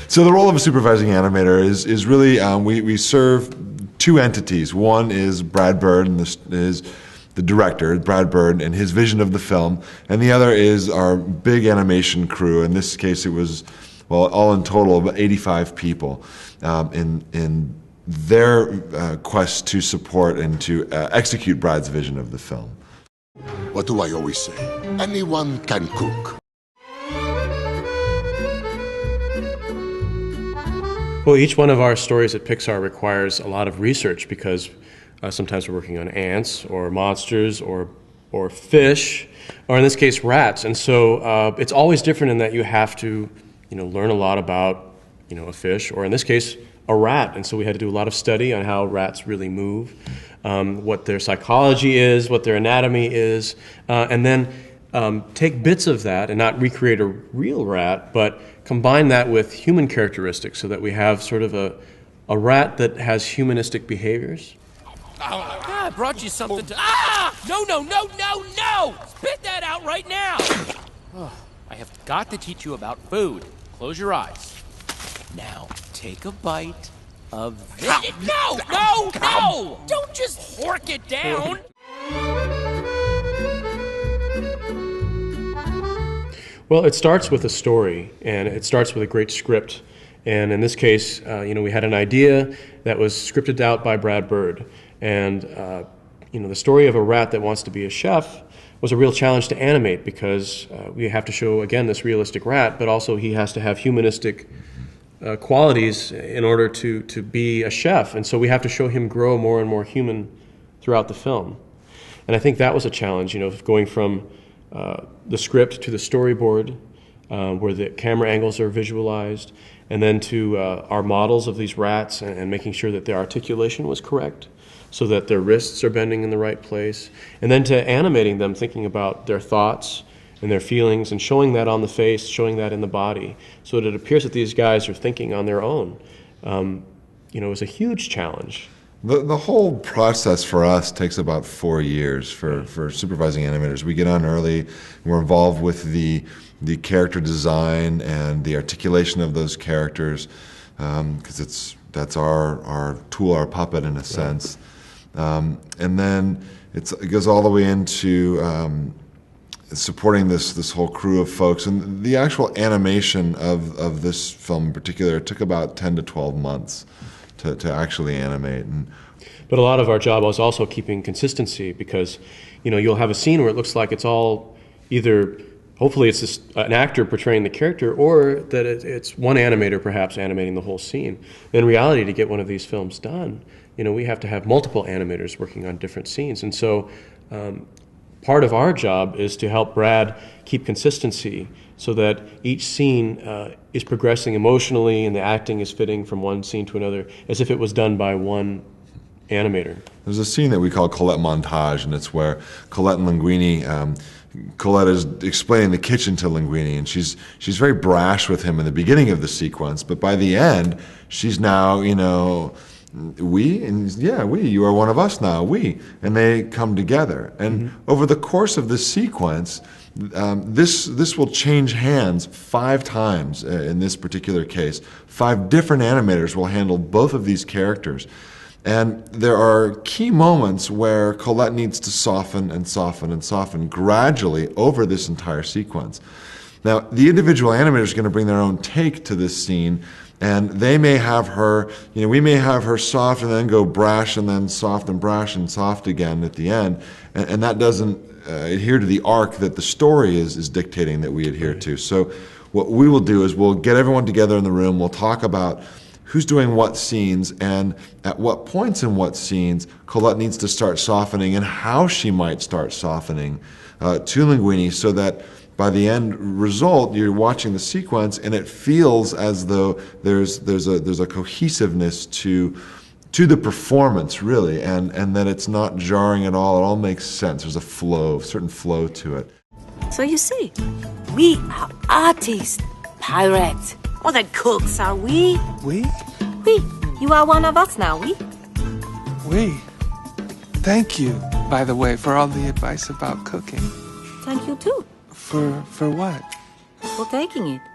So the role of a supervising animator is really, we serve two entities. One is Brad Bird, and this is the director, Brad Bird, and his vision of the film. And the other is our big animation crew. In this case, it was, well, all in total, about 85 people in their quest to support and to execute Brad's vision of the film. What do I always say? Anyone can cook. Well, each one of our stories at Pixar requires a lot of research because sometimes we're working on ants or monsters or fish, or in this case, rats. And so it's always different in that you have to, learn a lot about, a fish, or in this case, a rat. And so we had to do a lot of study on how rats really move, what their psychology is, what their anatomy is, and then take bits of that and not recreate a real rat, but combine that with human characteristics so that we have sort of a rat that has humanistic behaviors. I brought you something to... Ah! No! Spit that out right now! I have got to teach you about food. Close your eyes. Now, take a bite of this. No! Don't just fork it down! Well, it starts with a story, and it starts with a great script. And in this case, we had an idea that was scripted out by Brad Bird. And, the story of a rat that wants to be a chef was a real challenge to animate because we have to show, again, this realistic rat, but also he has to have humanistic qualities in order to be a chef. And so we have to show him grow more and more human throughout the film. And I think that was a challenge, going from the script to the storyboard, where the camera angles are visualized, and then to our models of these rats and making sure that their articulation was correct so that their wrists are bending in the right place, and then to animating them, thinking about their thoughts and their feelings and showing that on the face, showing that in the body, so that it appears that these guys are thinking on their own. It was a huge challenge. The whole process for us takes about 4 years for supervising animators. We get on early, we're involved with the character design and the articulation of those characters, because that's our tool, our puppet in a sense. And then it goes all the way into supporting this whole crew of folks. And the actual animation of this film in particular took about 10 to 12 months to actually animate. But a lot of our job was also keeping consistency because, you'll have a scene where it looks like it's all either, hopefully it's just an actor portraying the character, or that it's one animator perhaps animating the whole scene. In reality, to get one of these films done, we have to have multiple animators working on different scenes. And so part of our job is to help Brad keep consistency so that each scene is progressing emotionally and the acting is fitting from one scene to another as if it was done by one animator. There's a scene that we call Colette Montage, and it's where Colette and Linguini, Colette is explaining the kitchen to Linguini, and she's very brash with him in the beginning of the sequence, but by the end, she's now, you are one of us now, and they come together. And over the course of this sequence, this will change hands 5 times in this particular case. 5 different animators will handle both of these characters. And there are key moments where Colette needs to soften and soften and soften gradually over this entire sequence. Now, the individual animator is going to bring their own take to this scene, and they may have her, we may have her soft and then go brash and then soft and brash and soft again at the end, and that doesn't adhere to the arc that the story is dictating that we adhere to. So what we will do is we'll get everyone together in the room, we'll talk about who's doing what scenes and at what points in what scenes Colette needs to start softening and how she might start softening to Linguini, so that by the end result you're watching the sequence and it feels as though there's a cohesiveness to the performance, really, and that it's not jarring at all. It all makes sense. There's a certain flow to it. So you see, we are artists, pirates. Or the cooks, are we? We? We. You are one of us now, we? We. Thank you, by the way, for all the advice about cooking. Thank you, too. For what? For taking it.